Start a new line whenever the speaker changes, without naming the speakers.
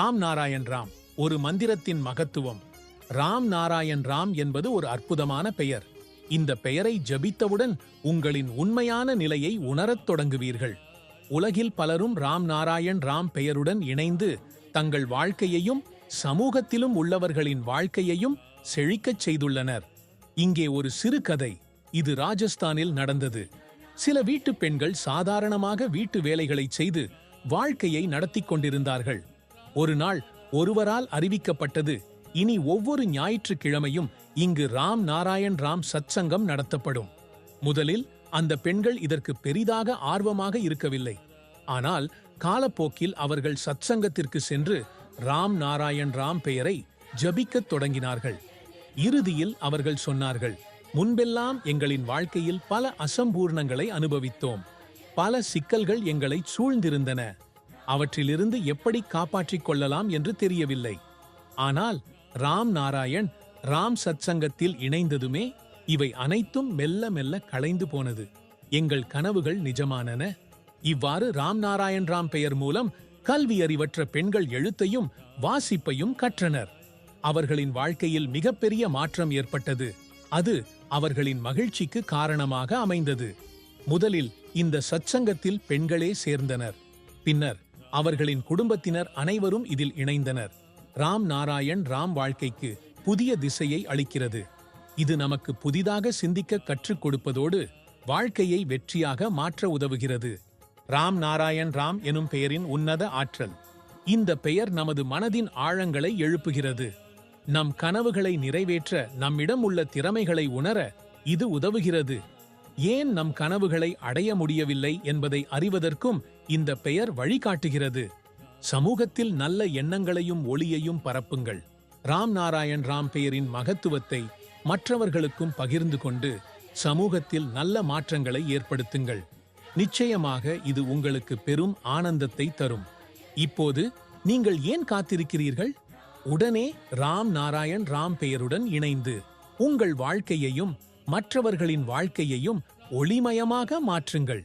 ராம் நாராயண் ராம் ஒரு மந்திரத்தின் மகத்துவம். ராம் நாராயண் ராம் என்பது ஒரு அற்புதமான பெயர். இந்த பெயரை ஜபித்தவுடன் உங்களின் உண்மையான நிலையை உணரத் தொடங்குவீர்கள். உலகில் பலரும் ராம் நாராயண் ராம் பெயருடன் இணைந்து தங்கள் வாழ்க்கையையும் சமூகத்திலும் உள்ளவர்களின் வாழ்க்கையையும் செழிக்கச் செய்துள்ளனர். இங்கே ஒரு சிறு கதை. இது ராஜஸ்தானில் நடந்தது. சில வீட்டுப் பெண்கள் சாதாரணமாக வீட்டு வேலைகளை செய்து வாழ்க்கையை நடத்திக் கொண்டிருந்தார்கள். ஒரு நாள் ஒருவரால் அறிவிக்கப்பட்டது, இனி ஒவ்வொரு ஞாயிற்றுக்கிழமையும் இங்கு ராம் நாராயண் ராம் சத்சங்கம் நடத்தப்படும். முதலில் அந்த பெண்கள் இதற்கு பெரிதாக ஆர்வமாக இருக்கவில்லை. ஆனால் காலப்போக்கில் அவர்கள் சத்சங்கத்திற்கு சென்று ராம் நாராயண் ராம் பெயரை ஜபிக்கத் தொடங்கினார்கள். இறுதியில் அவர்கள் சொன்னார்கள், முன்பெல்லாம் எங்களின் வாழ்க்கையில் பல அசம்பூர்ணங்களை அனுபவித்தோம். பல சிக்கல்கள் எங்களை சூழ்ந்திருந்தன. அவற்றிலிருந்து எப்படி காப்பாற்றிக் கொள்ளலாம் என்று தெரியவில்லை. ஆனால் ராம் நாராயண் ராம் சத்சங்கத்தில் இணைந்ததுமே இவை அனைத்தும் மெல்ல மெல்ல களைந்து போனது. எங்கள் கனவுகள் நிஜமானன. இவ்வாறு ராம் நாராயண் ராம் பெயர் மூலம் கல்வி அறிவற்ற பெண்கள் எழுத்தையும் வாசிப்பையும் கற்றனர். அவர்களின் வாழ்க்கையில் மிகப்பெரிய மாற்றம் ஏற்பட்டது. அது அவர்களின் மகிழ்ச்சிக்கு காரணமாக அமைந்தது. முதலில் இந்த சத்சங்கத்தில் பெண்களே சேர்ந்தனர். பின்னர் அவர்களின் குடும்பத்தினர் அனைவரும் இதில் இணைந்தனர். ராம் நாராயண் ராம் வாழ்க்கைக்கு புதிய திசையை அளிக்கிறது. இது நமக்கு புதிதாக சிந்திக்க கற்றுக் கொடுப்பதோடு வாழ்க்கையை வெற்றியாக மாற்ற உதவுகிறது. ராம் நாராயண் ராம் எனும் பெயரின் உன்னத ஆற்றல். இந்த பெயர் நமது மனதின் ஆழங்களை எழுப்புகிறது. நம் கனவுகளை நிறைவேற்ற நம்மிடம் உள்ள திறமைகளை உணர இது உதவுகிறது. ஏன் நம் கனவுகளை அடைய முடியவில்லை என்பதை அறிவதற்கும் இந்த பெயர் வழிகாட்டுகிறது. சமூகத்தில் நல்ல எண்ணங்களையும் ஒளியையும் பரப்புங்கள். ராம் நாராயண் ராம் பெயரின் மகத்துவத்தை மற்றவர்களுக்கும் பகிர்ந்து கொண்டு சமூகத்தில் நல்ல மாற்றங்களை ஏற்படுத்துங்கள். நிச்சயமாக இது உங்களுக்கு பெரும் ஆனந்தத்தை தரும். இப்போது நீங்கள் ஏன் காத்திருக்கிறீர்கள்? உடனே ராம் நாராயண் ராம் பெயருடன் இணைந்து உங்கள் வாழ்க்கையையும் மற்றவர்களின் வாழ்க்கையையும் ஒளிமயமாக மாற்றுங்கள்.